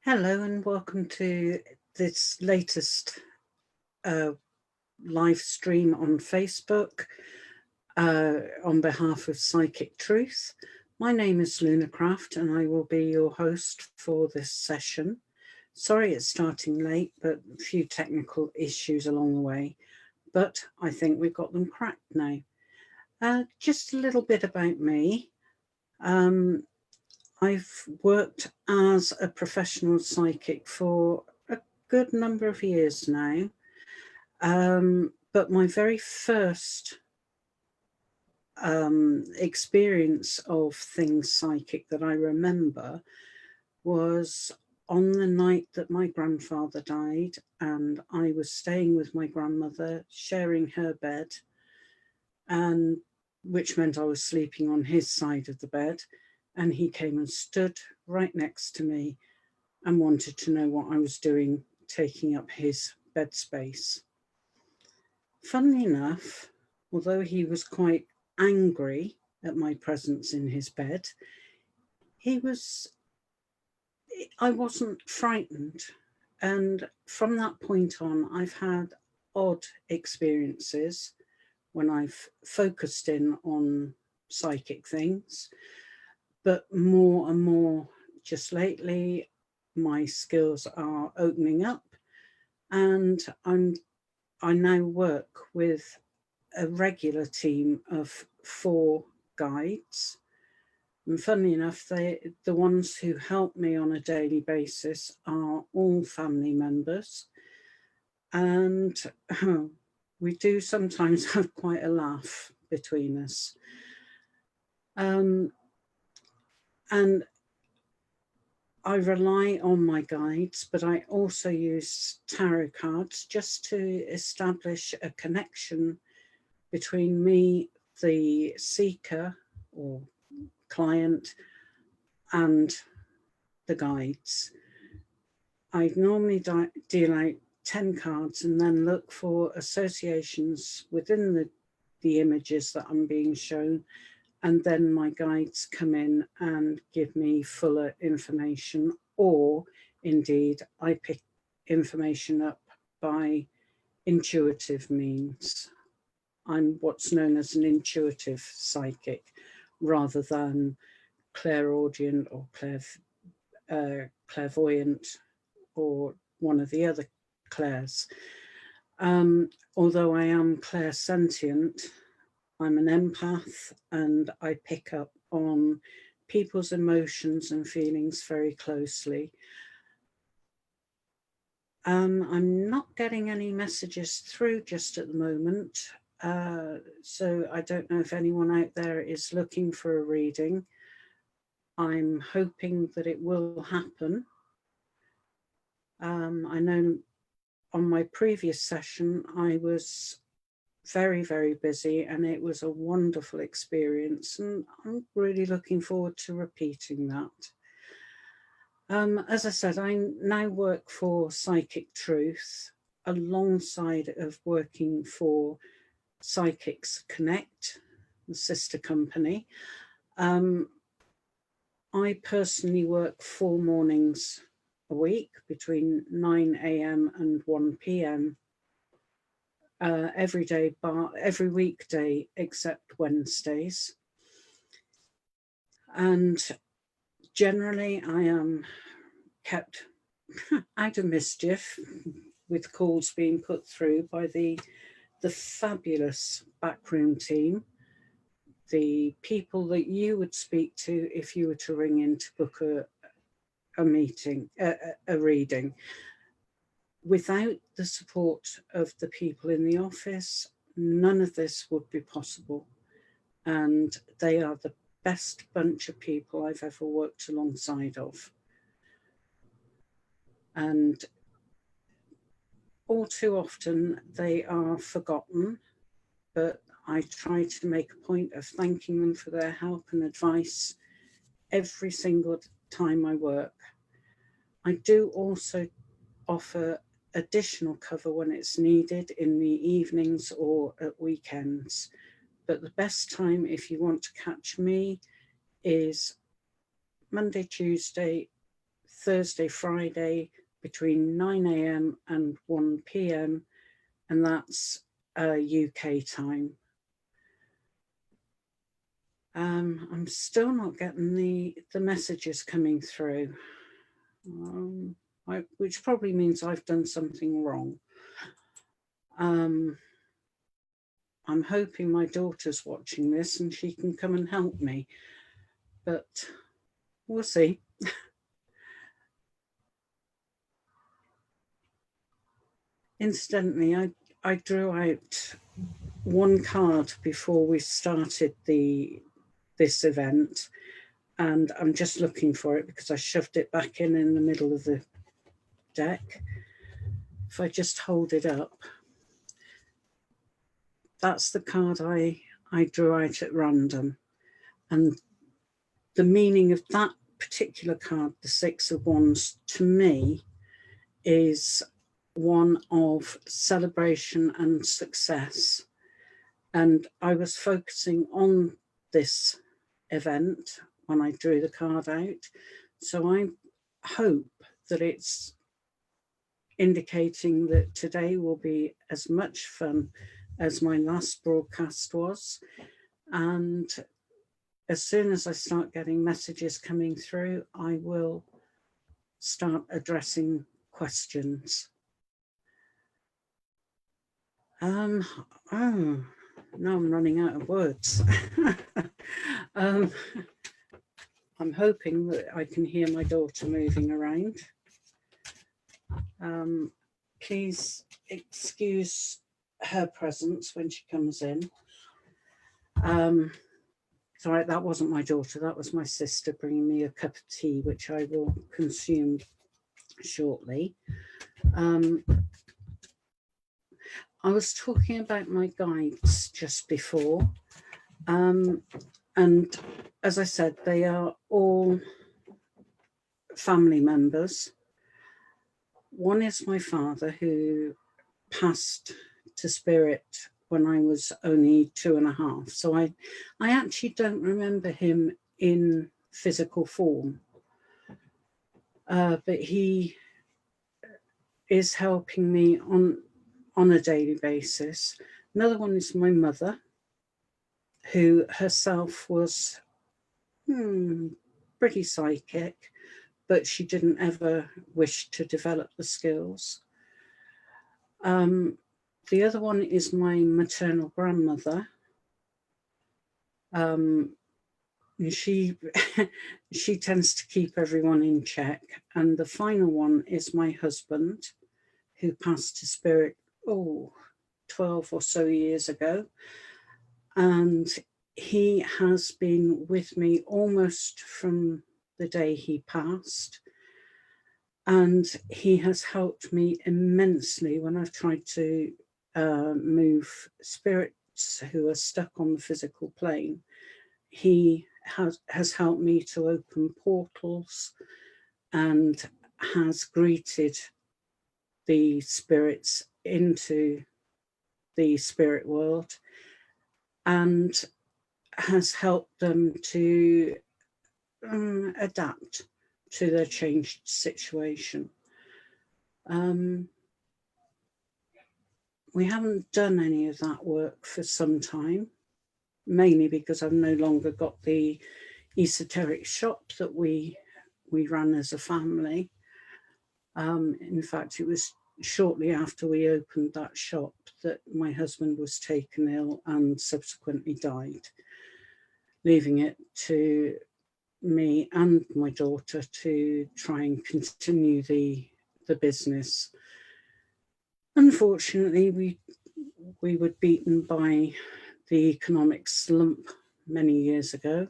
Hello and welcome to this latest live stream on Facebook on behalf of Psychic Truth. My name is Lunarcraft and I will be your host for this session. Sorry it's starting late, but a few technical issues along the way, but I think we've got them cracked now. Just a little bit about me. I've worked as a professional psychic for a good number of years now, but my very first experience of things psychic that I remember was on the night that my grandfather died, and I was staying with my grandmother, sharing her bed, and which meant I was sleeping on his side of the bed. And he came and stood right next to me and wanted to know what I was doing, taking up his bed space. Funnily enough, although he was quite angry at my presence in his bed, I wasn't frightened. And from that point on, I've had odd experiences when I've focused in on psychic things. But more and more just lately, my skills are opening up, and I now work with a regular team of 4 guides. And funnily enough, the ones who help me on a daily basis are all family members. And we do sometimes have quite a laugh between us. And I rely on my guides, but I also use tarot cards just to establish a connection between me, the seeker or client, and the guides. I normally deal out 10 cards and then look for associations within the images that I'm being shown. And then my guides come in and give me fuller information, or indeed I pick information up by intuitive means. I'm what's known as an intuitive psychic rather than clairaudient or clairvoyant or one of the other clairs. Although I am clairsentient, I'm an empath and I pick up on people's emotions and feelings very closely. I'm not getting any messages through just at the moment, so I don't know if anyone out there is looking for a reading. I'm hoping that it will happen. I know on my previous session I was very, very busy, and it was a wonderful experience, and I'm really looking forward to repeating that. As I said, I now work for Psychic Truth alongside of working for Psychics Connect, the sister company. I personally work 4 mornings a week between 9 a.m. and 1 p.m. Every day, every weekday except Wednesdays. And generally I am kept out of mischief with calls being put through by the fabulous backroom team, the people that you would speak to if you were to ring in to book a meeting, a reading. Without the support of the people in the office, none of this would be possible. And they are the best bunch of people I've ever worked alongside of. And all too often they are forgotten, but I try to make a point of thanking them for their help and advice every single time I work. I do also offer additional cover when it's needed in the evenings or at weekends. But the best time if you want to catch me is Monday, Tuesday, Thursday, Friday between 9 a.m. and 1 p.m. and that's UK time. I'm still not getting the messages coming through, which probably means I've done something wrong. I'm hoping my daughter's watching this and she can come and help me, but we'll see. Incidentally, I drew out one card before we started this event, and I'm just looking for it because I shoved it back in the middle of the deck. If I just hold it up, that's the card I drew out at random, and the meaning of that particular card, the Six of Wands, to me is one of celebration and success. And I was focusing on this event when I drew the card out. So I hope that it's indicating that today will be as much fun as my last broadcast was. And as soon as I start getting messages coming through, I will start addressing questions. Oh, now I'm running out of words. I'm hoping that I can hear my daughter moving around. Please excuse her presence when she comes in. Sorry, that wasn't my daughter, that was my sister bringing me a cup of tea, which I will consume shortly. I was talking about my guides just before, and as I said, they are all family members. One is my father, who passed to spirit when I was only 2.5. So I actually don't remember him in physical form, but he is helping me on a daily basis. Another one is my mother, who herself was pretty psychic, but she didn't ever wish to develop the skills. The other one is my maternal grandmother. She she tends to keep everyone in check. And the final one is my husband, who passed to spirit 12 or so years ago, and he has been with me almost from the day he passed, and he has helped me immensely when I've tried to move spirits who are stuck on the physical plane. He has helped me to open portals and has greeted the spirits into the spirit world and has helped them to adapt to their changed situation. We haven't done any of that work for some time, mainly because I've no longer got the esoteric shop that we ran as a family. In fact, it was shortly after we opened that shop that my husband was taken ill and subsequently died, leaving it to me and my daughter to try and continue the business. Unfortunately, we were beaten by the economic slump many years ago,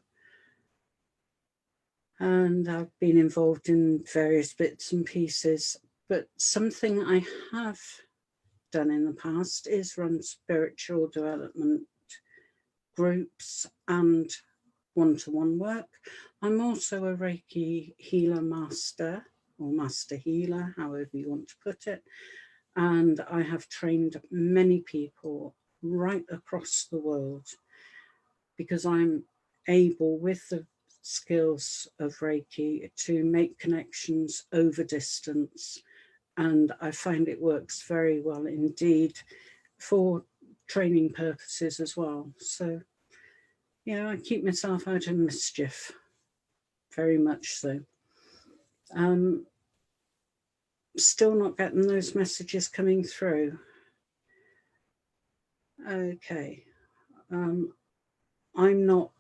and I've been involved in various bits and pieces. But something I have done in the past is run spiritual development groups and one-to-one work. I'm also a Reiki healer master, or master healer, however you want to put it. And I have trained many people right across the world because I'm able, with skills of Reiki to make connections over distance, and I find it works very well indeed for training purposes as well. So, I keep myself out of mischief, very much so. Still not getting those messages coming through. Okay. I'm not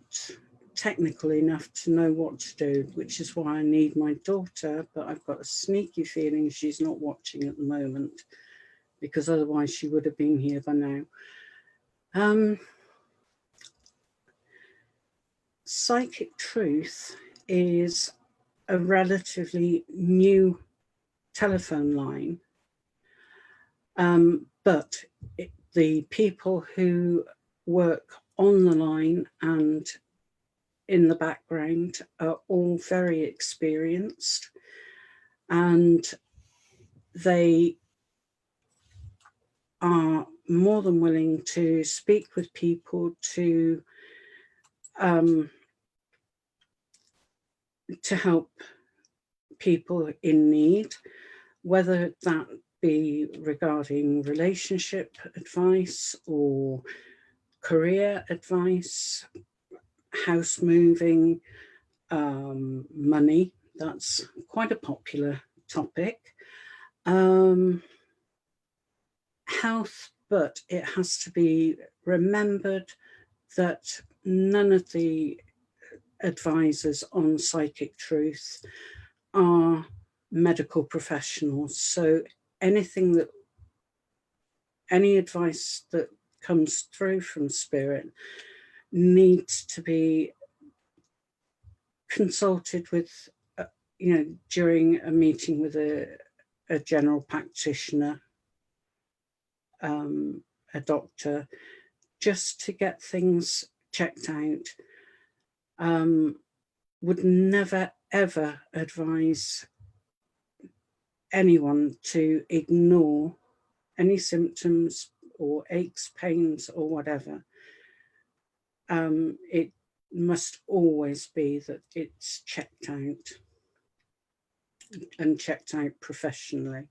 technical enough to know what to do, which is why I need my daughter, but I've got a sneaky feeling she's not watching at the moment, because otherwise she would have been here by now. Psychic Truth is a relatively new telephone line, but the people who work on the line and in the background are all very experienced, and they are more than willing to speak with people to help people in need, whether that be regarding relationship advice or career advice, house moving, money. That's quite a popular topic. Health, but it has to be remembered that none of the advisors on Psychic Truth are medical professionals. So any advice that comes through from Spirit needs to be consulted with, during a meeting with a general practitioner, a doctor, just to get things checked out. Would never, ever advise anyone to ignore any symptoms or aches, pains, or whatever. It must always be that it's checked out, and checked out professionally.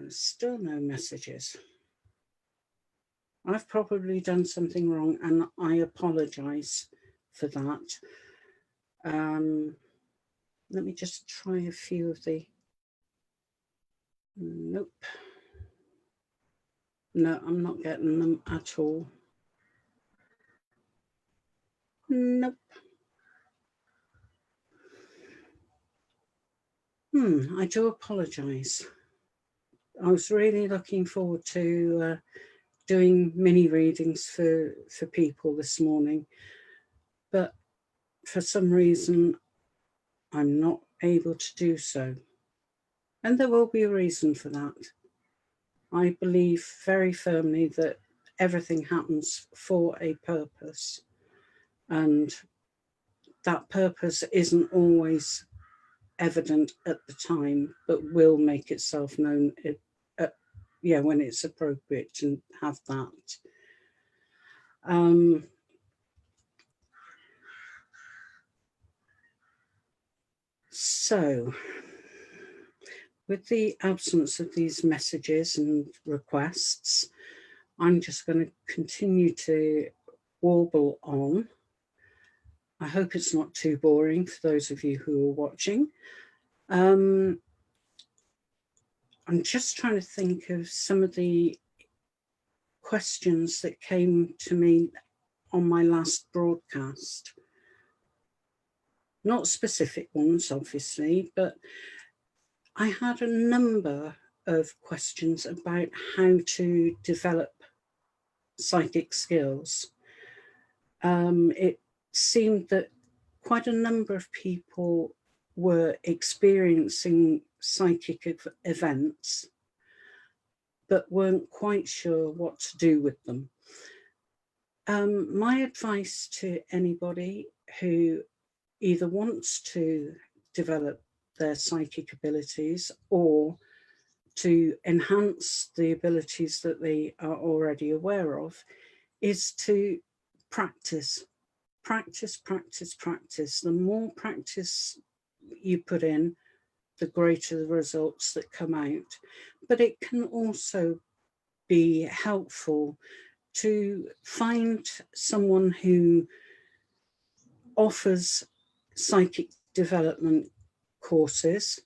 Still no messages. I've probably done something wrong, and I apologise for that. Let me just try a few of the... Nope. No, I'm not getting them at all. Nope. I do apologise. I was really looking forward to doing mini readings for people this morning, but for some reason I'm not able to do so. And there will be a reason for that. I believe very firmly that everything happens for a purpose, and that purpose isn't always evident at the time, but will make itself known when it's appropriate to have that. So, with the absence of these messages and requests, I'm just going to continue to warble on. I hope it's not too boring for those of you who are watching. I'm just trying to think of some of the questions that came to me on my last broadcast. Not specific ones, obviously, but I had a number of questions about how to develop psychic skills. It seemed that quite a number of people were experiencing psychic events, but weren't quite sure what to do with them. My advice to anybody who either wants to develop their psychic abilities or to enhance the abilities that they are already aware of is to practice, practice, practice, practice. The more practice you put in, the greater the results that come out. But it can also be helpful to find someone who offers psychic development courses.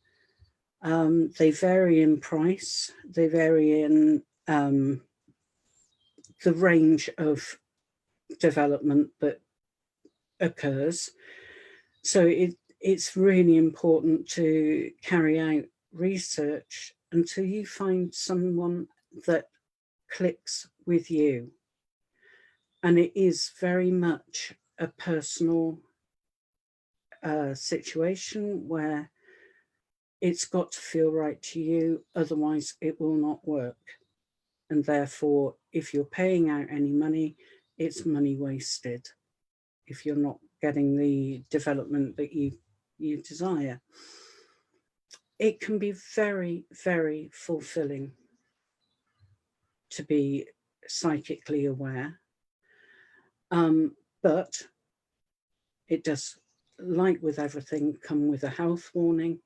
They vary in price, they vary in the range of development that occurs. So it's really important to carry out research until you find someone that clicks with you. And it is very much a personal situation where it's got to feel right to you, otherwise it will not work. And therefore, if you're paying out any money, it's money wasted if you're not getting the development that you desire. It can be very, very fulfilling to be psychically aware. But it does, like with everything, come with a health warning.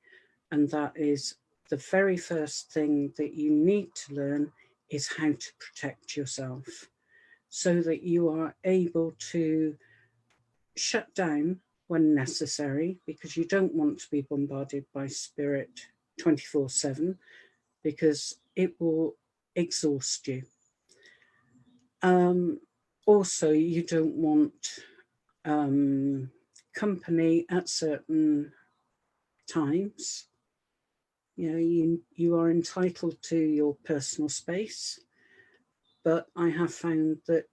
And that is the very first thing that you need to learn is how to protect yourself so that you are able to shut down when necessary, because you don't want to be bombarded by spirit 24/7, because it will exhaust you. Also, you don't want company at certain times. You know, you are entitled to your personal space, but I have found that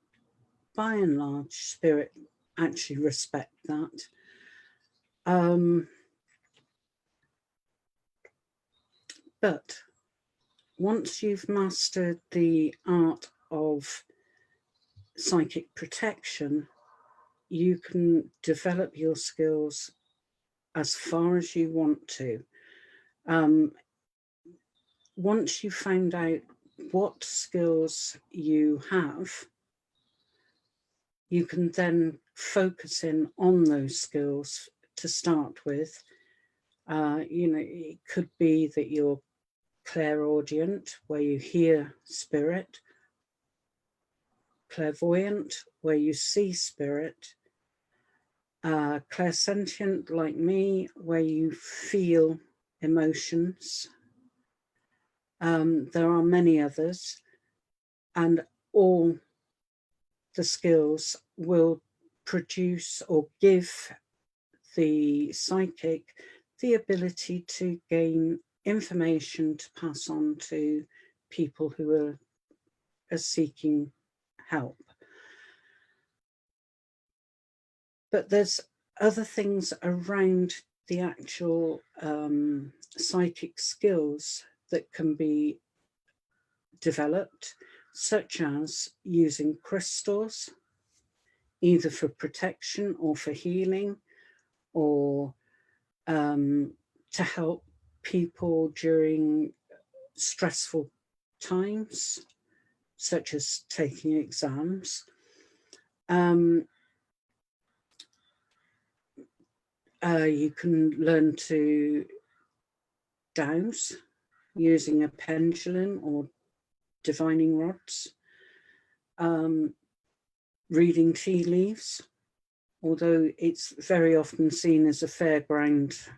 by and large, spirit actually respect that. But once you've mastered the art of psychic protection, you can develop your skills as far as you want to. Once you find out what skills you have, you can then focus in on those skills to start with. You know, it could be that you're clairaudient, where you hear spirit, clairvoyant, where you see spirit, clairsentient, like me, where you feel emotions. There are many others, and all the skills will produce or give the psychic the ability to gain information to pass on to people who are seeking help. But there's other things around the actual psychic skills that can be developed, such as using crystals, either for protection or for healing, or to help people during stressful times, such as taking exams. You can learn to dowse using a pendulum or divining rods. Reading tea leaves, although it's very often seen as a fairground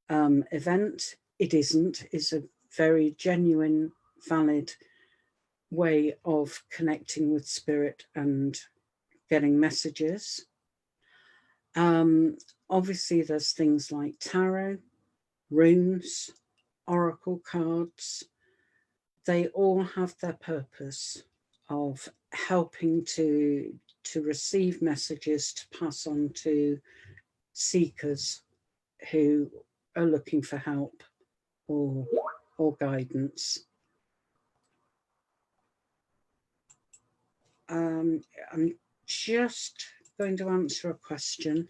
event, it isn't. It's a very genuine, valid way of connecting with spirit and getting messages. Obviously, there's things like tarot, runes, oracle cards. They all have their purpose of helping to receive messages to pass on to seekers who are looking for help or guidance. I'm just going to answer a question.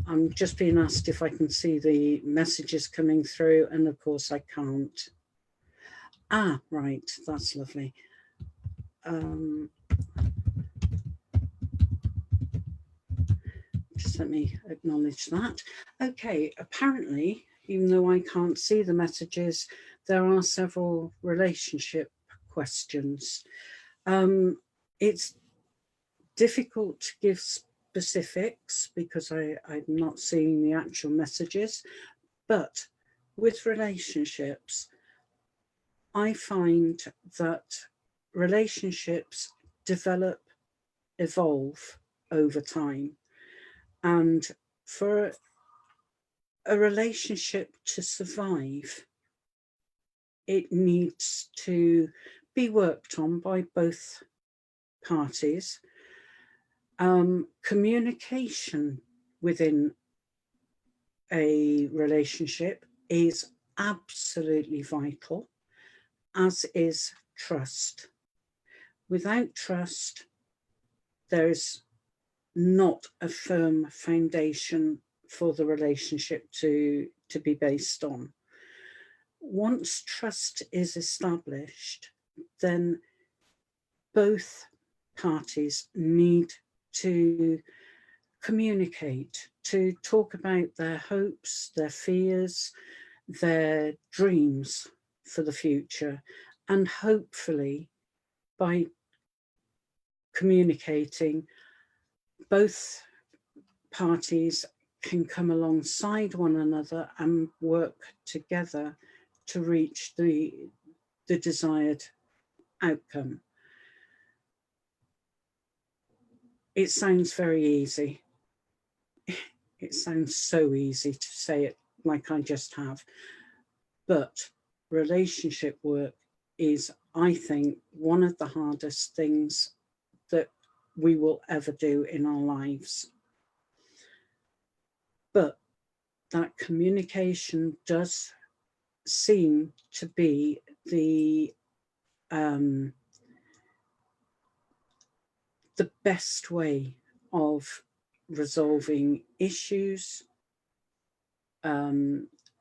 I'm just being asked if I can see the messages coming through, and of course I can't. Ah, right, that's lovely. Just let me acknowledge that. Okay, apparently, even though I can't see the messages, there are several relationship questions. It's difficult to give specifics because I'm not seeing the actual messages, but with relationships, I find that relationships develop, evolve over time. And for a relationship to survive, it needs to be worked on by both parties. Communication within a relationship is absolutely vital, as is trust. Without trust, there's not a firm foundation for the relationship to be based on. Once trust is established, then both parties need to communicate, to talk about their hopes, their fears, their dreams for the future. And hopefully, by communicating, both parties can come alongside one another and work together to reach the desired outcome. It sounds very easy. It sounds so easy to say it like I just have. But relationship work is, I think, one of the hardest things that we will ever do in our lives. But that communication does seem to be the best way of resolving issues,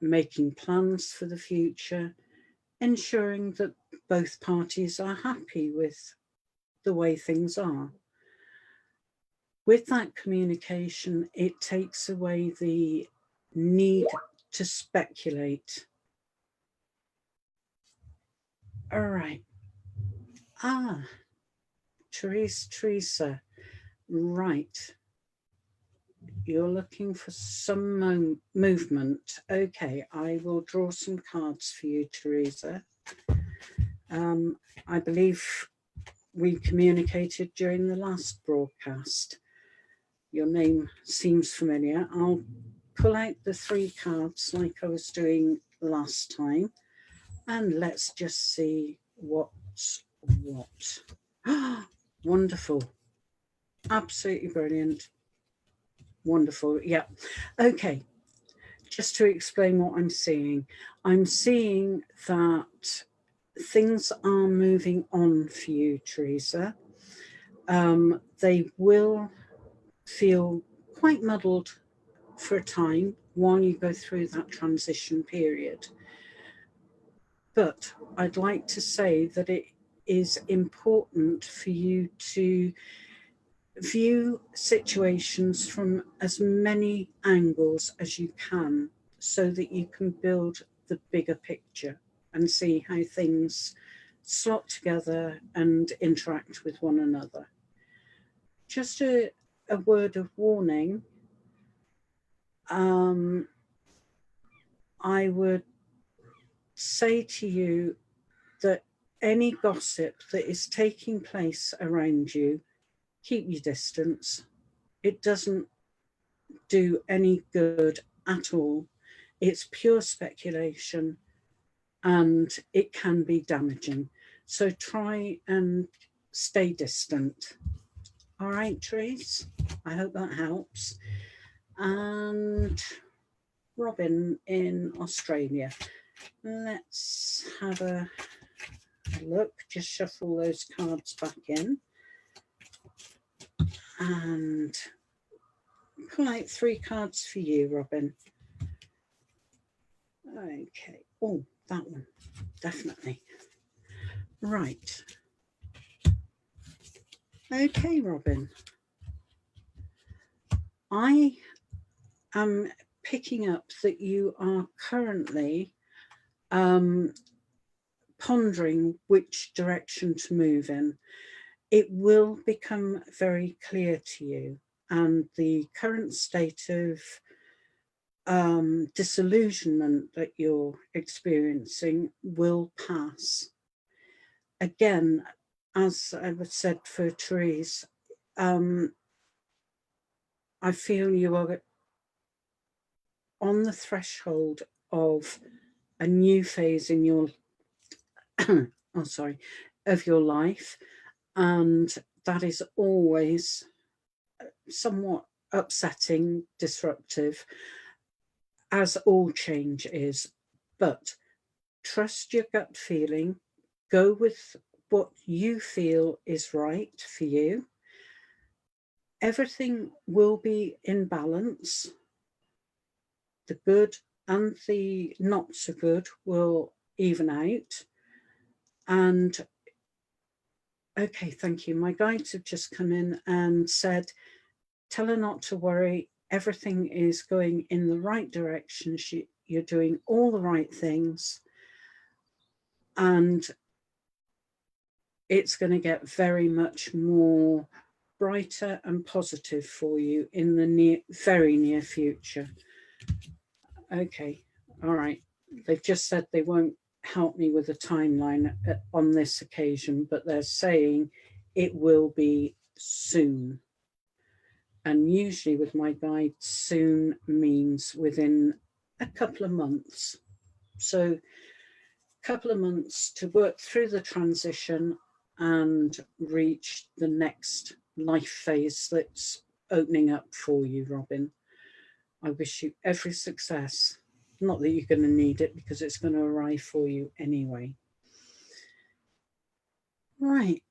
making plans for the future, ensuring that both parties are happy with the way things are. With that communication, it takes away the need to speculate. All right. Teresa. Right. You're looking for some movement. Okay, I will draw some cards for you, Teresa. I believe we communicated during the last broadcast. Your name seems familiar. I'll pull out the 3 cards like I was doing last time, and let's just see what's what. Wonderful. Absolutely brilliant. Wonderful. Yeah. Okay. Just to explain what I'm seeing that things are moving on for you, Teresa. They will feel quite muddled for a time while you go through that transition period. But I'd like to say that it is important for you to view situations from as many angles as you can so that you can build the bigger picture and see how things slot together and interact with one another. Just a word of warning. I would say to you that any gossip that is taking place around you, keep your distance. It doesn't do any good at all. It's pure speculation and it can be damaging. So try and stay distant. All right, Therese, I hope that helps. And Robin in Australia. Let's have a look, just shuffle those cards back in and pull out 3 cards for you, Robin. Okay. Oh, that one, definitely. Right. Okay, Robin. I am picking up that you are currently pondering which direction to move in. It will become very clear to you, and the current state of disillusionment that you're experiencing will pass. Again, as I said for Therese, I feel you are on the threshold of a new phase in your of your life, and that is always somewhat upsetting, disruptive, as all change is. But trust your gut feeling, go with what you feel is right for you. Everything will be in balance. The good and the not so good will even out. And okay, thank you. My guides have just come in and said, tell her not to worry. Everything is going in the right direction. You're doing all the right things. And it's going to get very much more brighter and positive for you in the very near future. Okay, all right. They've just said they won't help me with a timeline on this occasion, but they're saying it will be soon. And usually with my guide, soon means within a couple of months. So a couple of months to work through the transition and reach the next life phase that's opening up for you, Robin. I wish you every success. Not that you're going to need it, because it's going to arrive for you anyway. Right.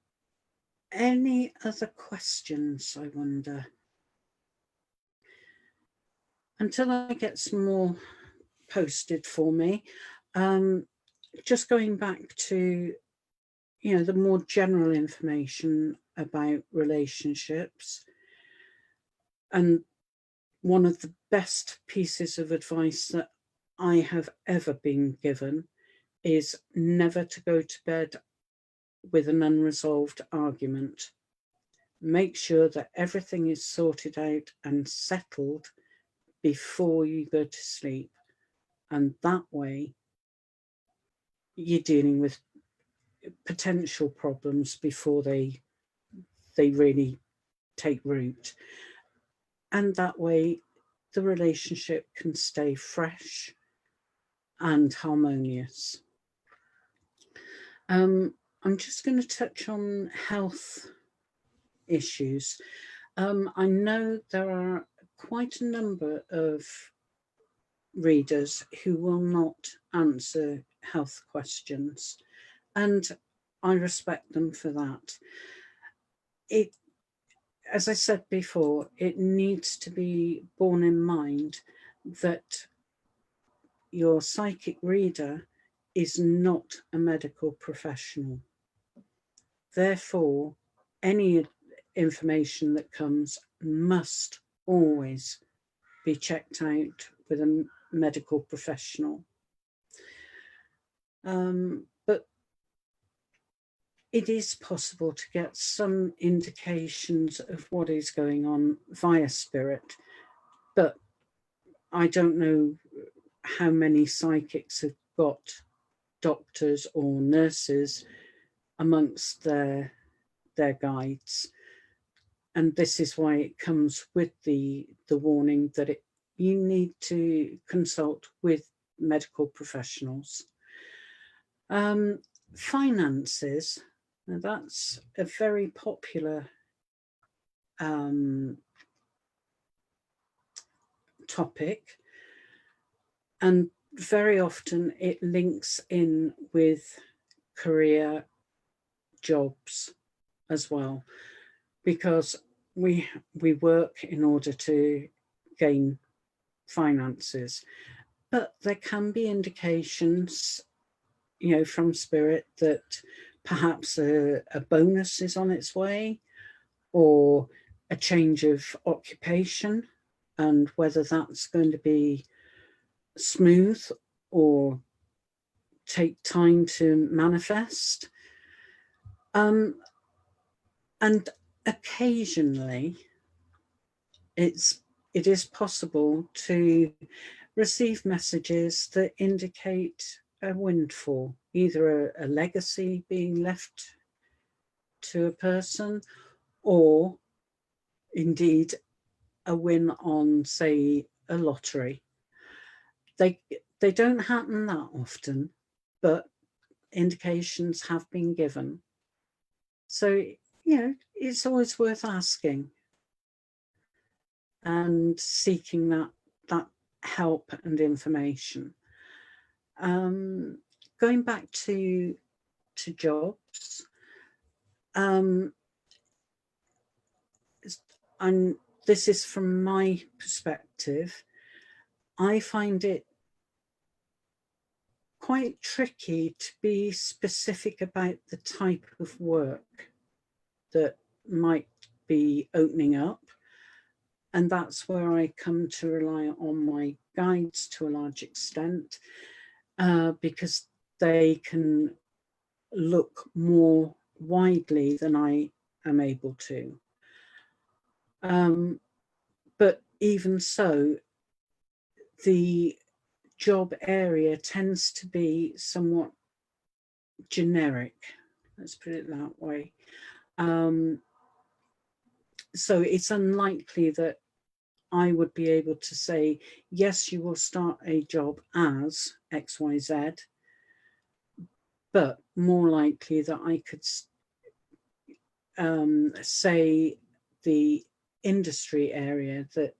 Any other questions, I wonder? Until I get some more posted for me, just going back to, the more general information about relationships. And one of the best pieces of advice that I have ever been given is never to go to bed with an unresolved argument. Make sure that everything is sorted out and settled before you go to sleep. And that way, you're dealing with potential problems before they really take root. And that way, the relationship can stay fresh and harmonious. I'm just going to touch on health issues. I know there are quite a number of readers who will not answer health questions, and I respect them for that. As I said before, it needs to be borne in mind that your psychic reader is not a medical professional. Therefore, any information that comes must always be checked out with a medical professional. But it is possible to get some indications of what is going on via spirit, but I don't know how many psychics have got doctors or nurses amongst their guides. And this is why it comes with the warning that you need to consult with medical professionals. Finances, now that's a very popular topic, and very often it links in with career, jobs as well, because we work in order to gain finances. But there can be indications, from spirit that perhaps a bonus is on its way, or a change of occupation, and whether that's going to be smooth or take time to manifest. And occasionally it is possible to receive messages that indicate a windfall, either a legacy being left to a person, or indeed a win on, say, a lottery. They don't happen that often, but indications have been given. So, it's always worth asking and seeking that help and information. Going back to jobs, and this is from my perspective, I find it quite tricky to be specific about the type of work that might be opening up. And that's where I come to rely on my guides to a large extent, because they can look more widely than I am able to. But even so, the job area tends to be somewhat generic, let's put it that way. So it's unlikely that I would be able to say, yes, you will start a job as XYZ, but more likely that I could say the industry area that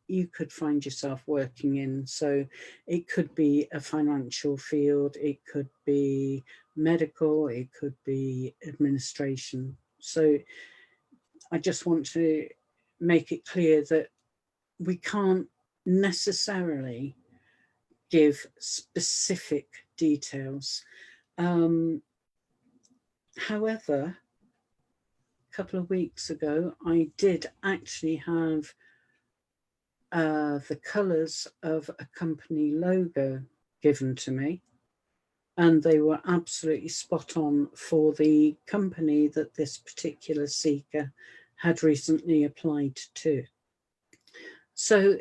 you could find yourself working in. So it could be a financial field, it could be medical, it could be administration. So I just want to make it clear that we can't necessarily give specific details. However, a couple of weeks ago, I did actually have the colours of a company logo given to me, and they were absolutely spot on for the company that this particular seeker had recently applied to. So,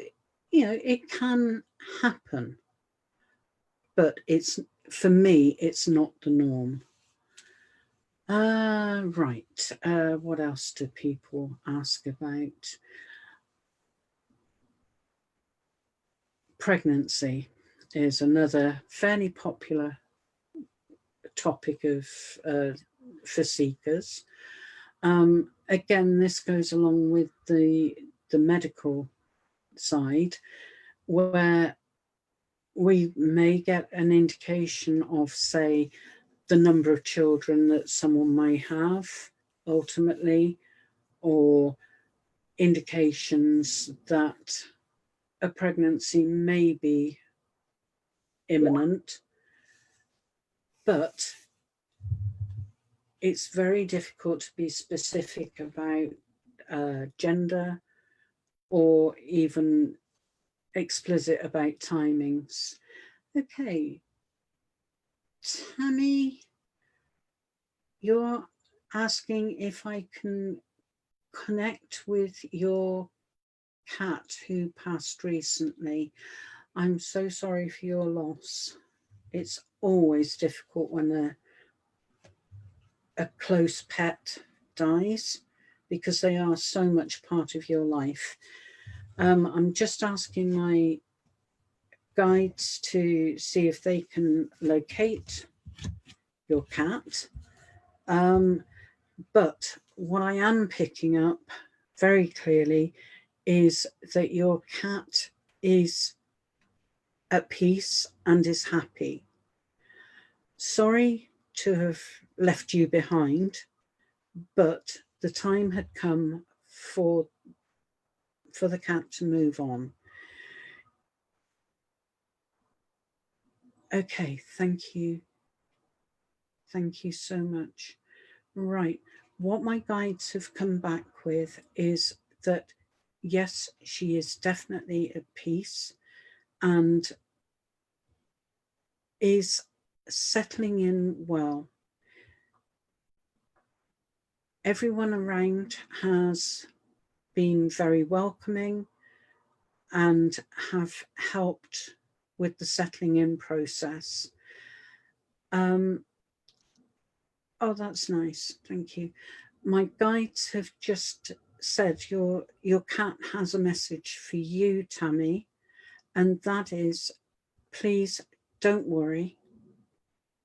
it can happen, but for me, it's not the norm. Right. What else do people ask about? Pregnancy is another fairly popular topic of for seekers. Again, this goes along with the medical side, where we may get an indication of, say, the number of children that someone may have ultimately, or indications that a pregnancy may be imminent, but it's very difficult to be specific about gender or even explicit about timings. Okay, Tammy, you're asking if I can connect with your cat who passed recently. I'm so sorry for your loss. It's always difficult when a close pet dies, because they are so much part of your life. I'm just asking my guides to see if they can locate your cat. But what I am picking up very clearly is that your cat is at peace and is happy. Sorry to have left you behind, but the time had come for the cat to move on. Okay, thank you. Thank you so much. Right, What my guides have come back with is that, yes, she is definitely at peace and is settling in well. Everyone around has been very welcoming and have helped with the settling in process. Oh, that's nice. Thank you. My guides have just said your cat has a message for you, Tammy, and that is, please don't worry.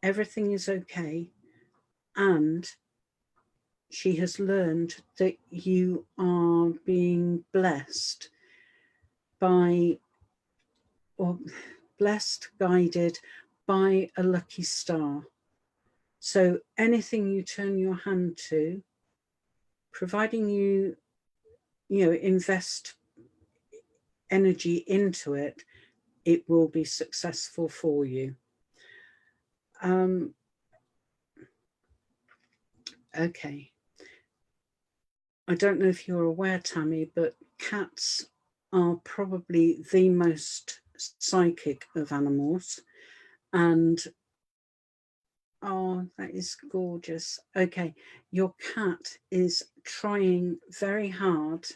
Everything is okay. And she has learned that you are being blessed by, or blessed, guided by a lucky star. So anything you turn your hand to, providing you invest energy into it, it will be successful for you. Okay. I don't know if you're aware, Tammy, but cats are probably the most psychic of animals. And oh, that is gorgeous. Okay, your cat is trying very hard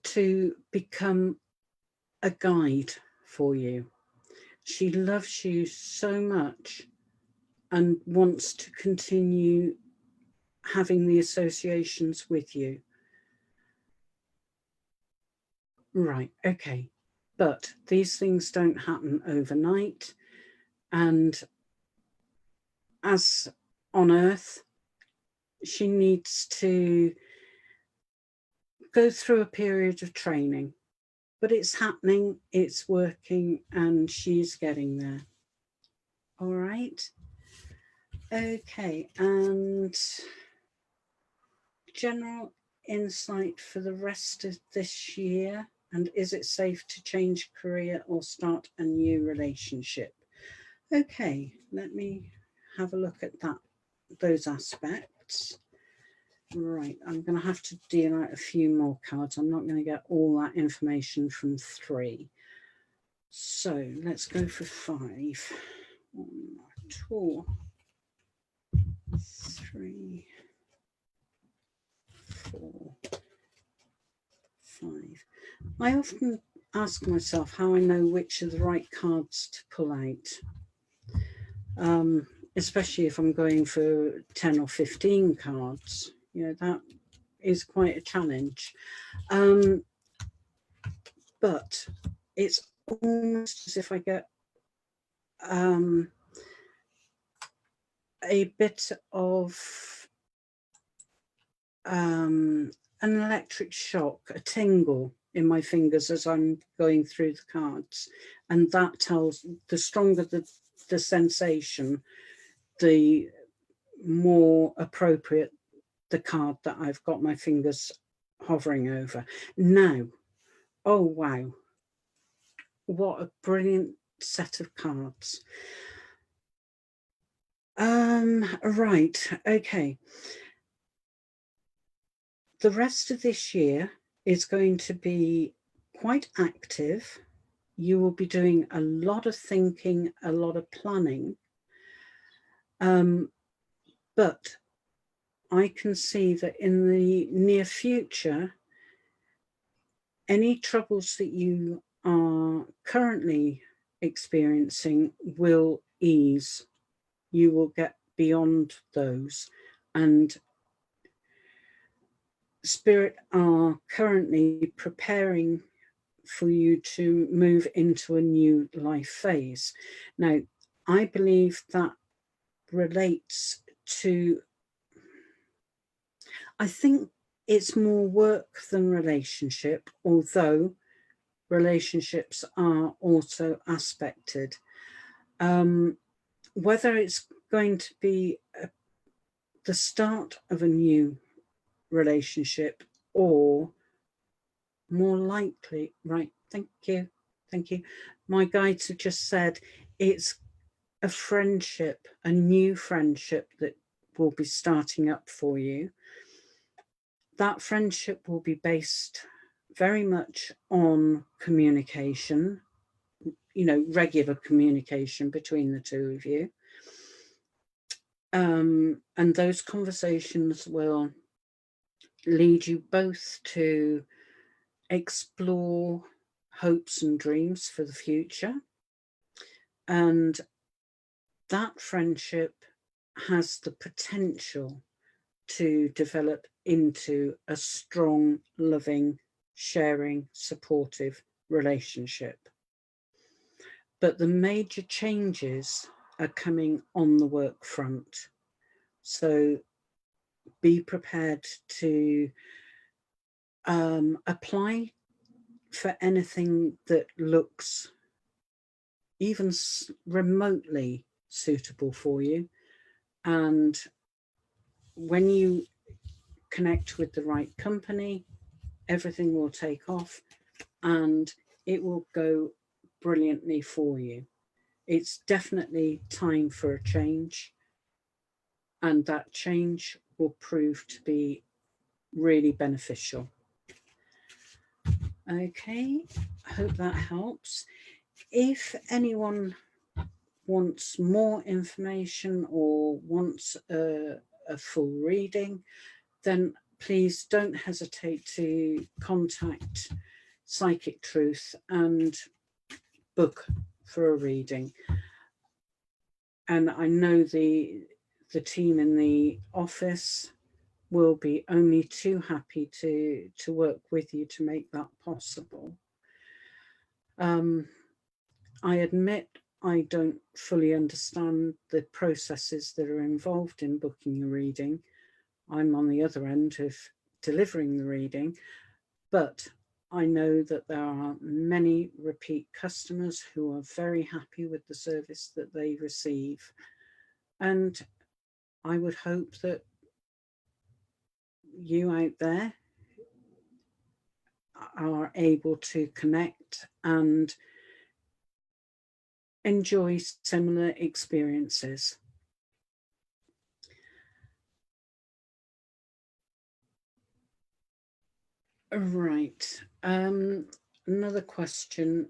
to become a guide for you. She loves you so much and wants to continue having the associations with you. Right, okay. But these things don't happen overnight. And as on Earth, she needs to go through a period of training. But it's happening, it's working, and she's getting there. All right. Okay, and general insight for the rest of this year. And is it safe to change career or start a new relationship? Okay, let me have a look at those aspects. Right, I'm going to have to deal out a few more cards. I'm not going to get all that information from 3. So let's go for 5. 1, 2, 3, 4, 5. I often ask myself how I know which are the right cards to pull out, especially if I'm going for 10 or 15 cards. That is quite a challenge. But it's almost as if I get a bit of an electric shock, a tingle in my fingers as I'm going through the cards. And that tells, the stronger the sensation, the more appropriate the card that I've got my fingers hovering over. Now, oh wow, what a brilliant set of cards. Right, okay. The rest of this year is going to be quite active. You will be doing a lot of thinking, a lot of planning. But I can see that in the near future, any troubles that you are currently experiencing will ease. You will get beyond those. And Spirit are currently preparing for you to move into a new life phase. Now, I believe that relates to, I think it's more work than relationship, although relationships are also aspected. Whether it's going to be the start of a new relationship or more likely, right, thank you. My guides have just said it's a friendship, a new friendship that will be starting up for you. That friendship will be based very much on communication, regular communication between the two of you. And those conversations will lead you both to explore hopes and dreams for the future. And that friendship has the potential to develop into a strong, loving, sharing, supportive relationship. But the major changes are coming on the work front. So be prepared to apply for anything that looks even remotely suitable for you. And when you connect with the right company, everything will take off and it will go brilliantly for you. It's definitely time for a change, and that change will prove to be really beneficial. Okay, I hope that helps. If anyone wants more information or wants a full reading, then please don't hesitate to contact Psychic Truth and book for a reading. And I know the team in the office will be only too happy to work with you to make that possible. I admit I don't fully understand the processes that are involved in booking a reading. I'm on the other end of delivering the reading, but I know that there are many repeat customers who are very happy with the service that they receive. And I would hope that you out there are able to connect and enjoy similar experiences. Right. Another question.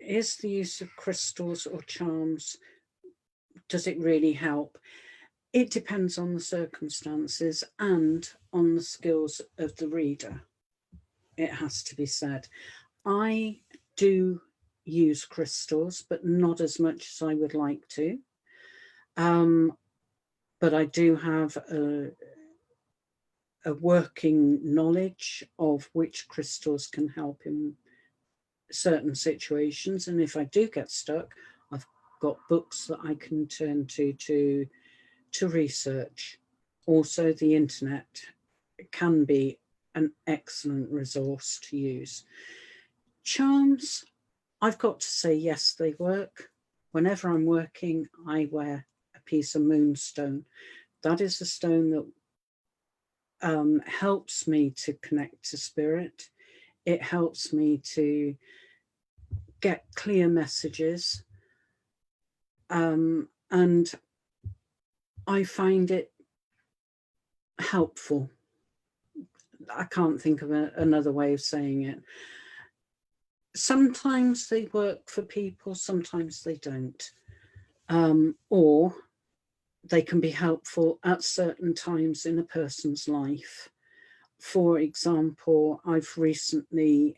Is the use of crystals or charms, does it really help? It depends on the circumstances and on the skills of the reader. It has to be said. I do use crystals, but not as much as I would like to. But I do have a working knowledge of which crystals can help in certain situations. And if I do get stuck, I've got books that I can turn to research. Also, the internet can be an excellent resource to use. Charms, I've got to say, yes, they work. Whenever I'm working, I wear a piece of moonstone. That is a stone that helps me to connect to spirit. It helps me to get clear messages. And I find it helpful. I can't think of another way of saying it. Sometimes they work for people, sometimes they don't. Or they can be helpful at certain times in a person's life. For example, I've recently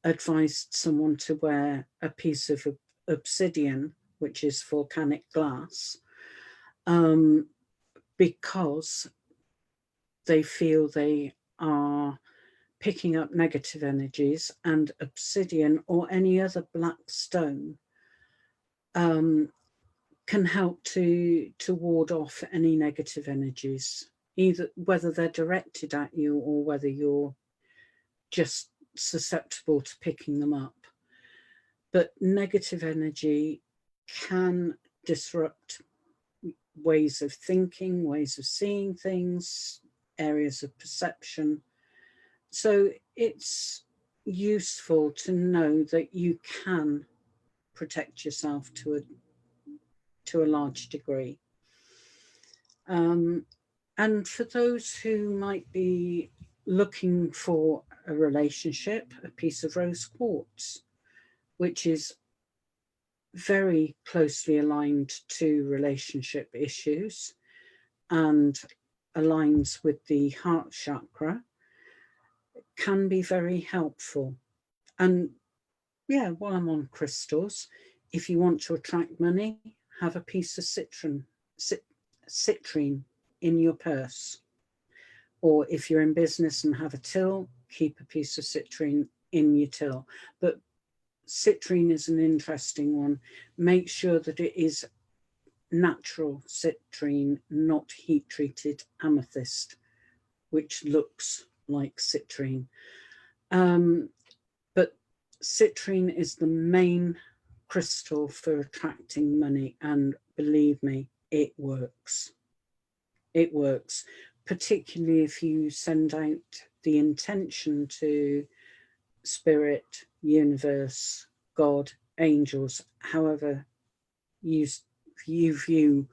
advised someone to wear a piece of obsidian, which is volcanic glass, because they feel they are picking up negative energies, and obsidian or any other black stone can help to ward off any negative energies, either whether they're directed at you or whether you're just susceptible to picking them up. But negative energy can disrupt ways of thinking, ways of seeing things, areas of perception. So it's useful to know that you can protect yourself to to a large degree. And for those who might be looking for a relationship, a piece of rose quartz, which is very closely aligned to relationship issues and aligns with the heart chakra, can be very helpful. And yeah, while I'm on crystals, if you want to attract money, have a piece of citrine in your purse. Or if you're in business and have a till, keep a piece of citrine in your till. But citrine is an interesting one. Make sure that it is natural citrine, not heat treated amethyst, which looks like citrine. But citrine is the main crystal for attracting money, and believe me, it works. It works, particularly if you send out the intention to spirit, universe, God, angels, however you view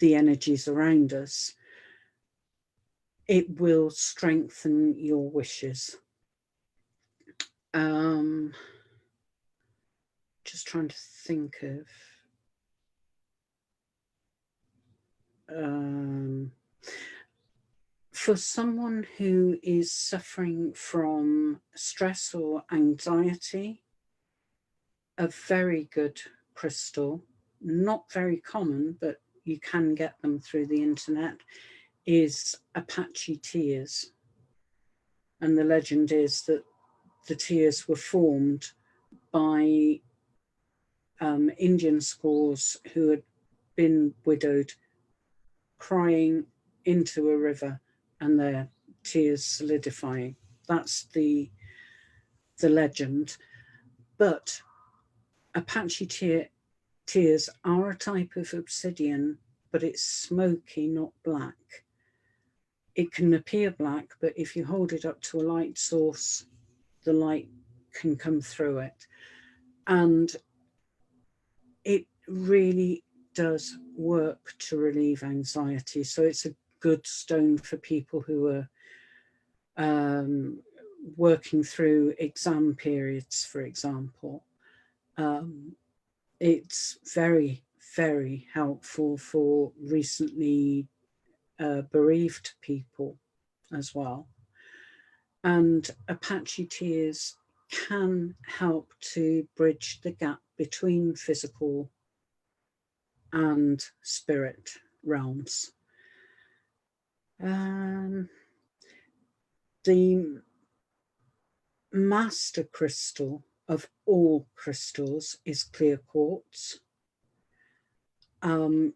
the energies around us. It will strengthen your wishes. Just trying to think of for someone who is suffering from stress or anxiety, a very good crystal, not very common, but you can get them through the internet, is Apache tears. And the legend is that the tears were formed by Indian squaws who had been widowed, crying into a river and their tears solidifying. That's the legend. But Apache tears are a type of obsidian, but it's smoky, not black. It can appear black, but if you hold it up to a light source, the light can come through it. And it really does work to relieve anxiety. So it's a good stone for people who are working through exam periods, for example. It's very, very helpful for recently bereaved people as well. And Apache tears can help to bridge the gap between physical and spirit realms. The master crystal of all crystals is clear quartz. And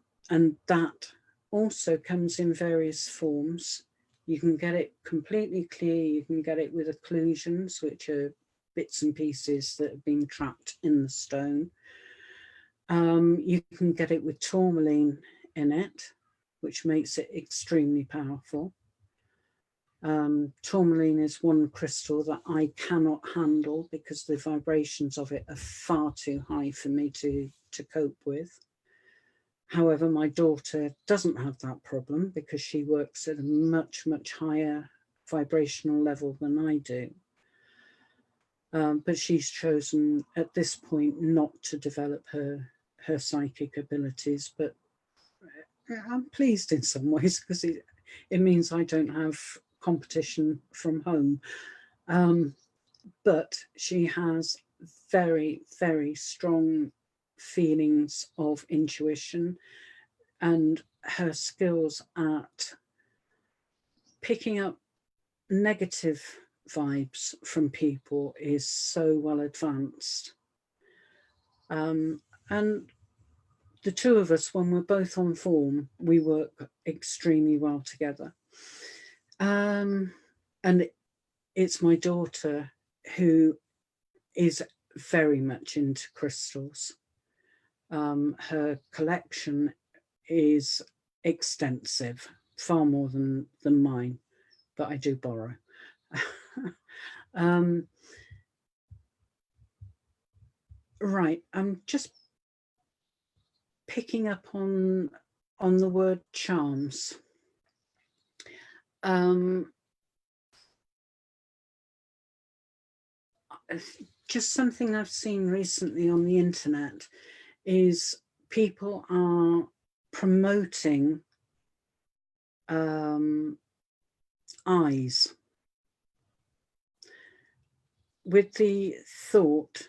that also comes in various forms. You can get it completely clear, you can get it with occlusions, which are bits and pieces that have been trapped in the stone. You can get it with tourmaline in it, which makes it extremely powerful. Tourmaline is one crystal that I cannot handle because the vibrations of it are far too high for me to cope with. However, my daughter doesn't have that problem because she works at a much, much higher vibrational level than I do. But she's chosen at this point not to develop her psychic abilities. But I'm pleased in some ways because it means I don't have competition from home. But she has very, very strong feelings of intuition, and her skills at picking up negative vibes from people is so well advanced. And the two of us, when we're both on form, we work extremely well together. And it's my daughter who is very much into crystals. Her collection is extensive, far more than mine, but I do borrow. Right, I'm just picking up on the word charms. Just something I've seen recently on the internet is people are promoting eyes with the thought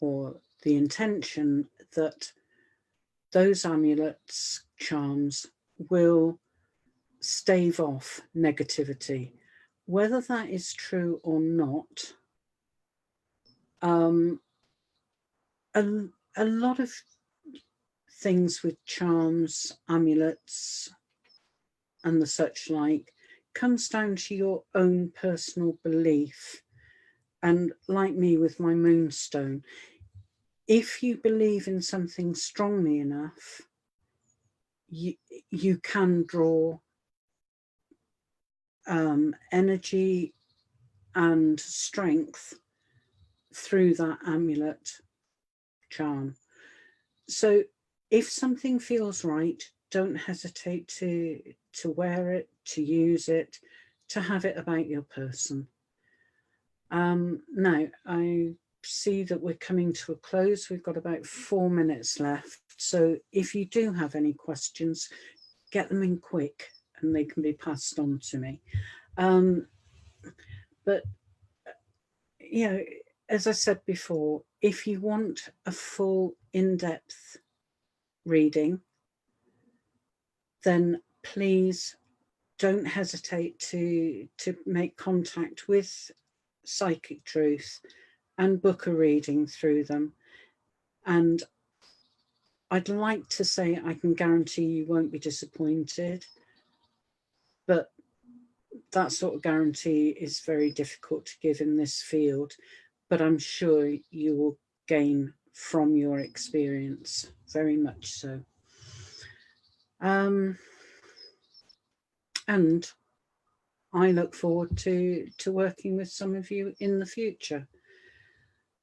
or the intention that those amulets, charms, will stave off negativity. Whether that is true or not, a lot of things with charms, amulets, and the such like comes down to your own personal belief. And like me with my moonstone, if you believe in something strongly enough, you can draw energy and strength through that amulet charm. So if something feels right, don't hesitate to wear it, to use it, to have it about your person. Now, I see that we're coming to a close. We've got about 4 minutes left. So if you do have any questions, get them in quick and they can be passed on to me. But, you know, as I said before, if you want a full in-depth reading, then please don't hesitate to make contact with Psychic Truth and book a reading through them. And I'd like to say I can guarantee you won't be disappointed, but that sort of guarantee is very difficult to give in this field. But I'm sure you will gain from your experience, very much so. And I look forward to working with some of you in the future.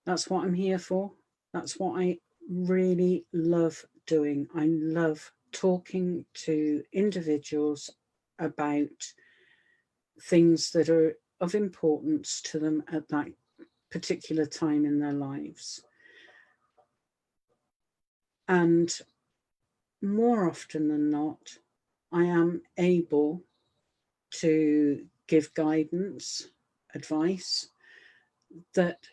That's what I'm here for. That's what I really love doing. I love talking to individuals about things that are of importance to them at that particular time in their lives. And more often than not, I am able to give guidance, advice that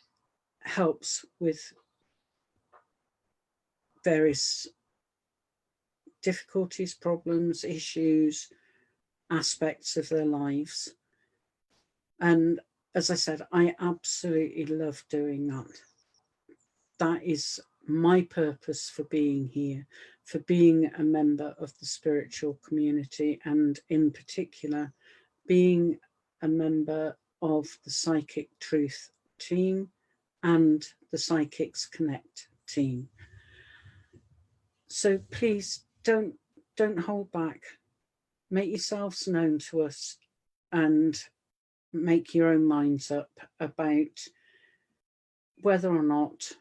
helps with various difficulties, problems, issues, aspects of their lives. And as I said, I absolutely love doing that. That is my purpose for being here, for being a member of the spiritual community, and in particular, being a member of the Psychic Truth team and the Psychics Connect team. So please don't hold back. Make yourselves known to us and make your own minds up about whether or not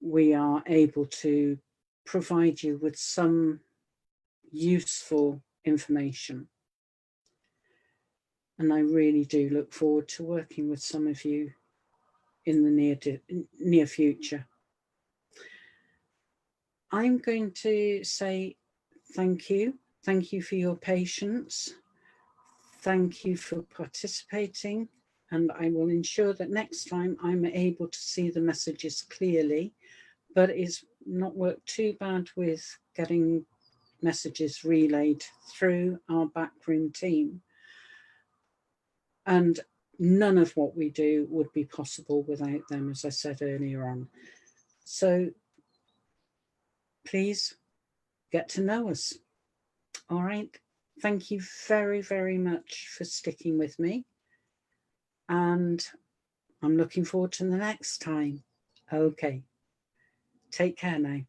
we are able to provide you with some useful information. And I really do look forward to working with some of you in the near future. I'm going to say thank you. Thank you for your patience. Thank you for participating. And I will ensure that next time I'm able to see the messages clearly, but it's not worked too bad with getting messages relayed through our backroom team. And none of what we do would be possible without them, as I said earlier on. So please get to know us. All right. Thank you very, very much for sticking with me. And I'm looking forward to the next time. Okay. Take care now.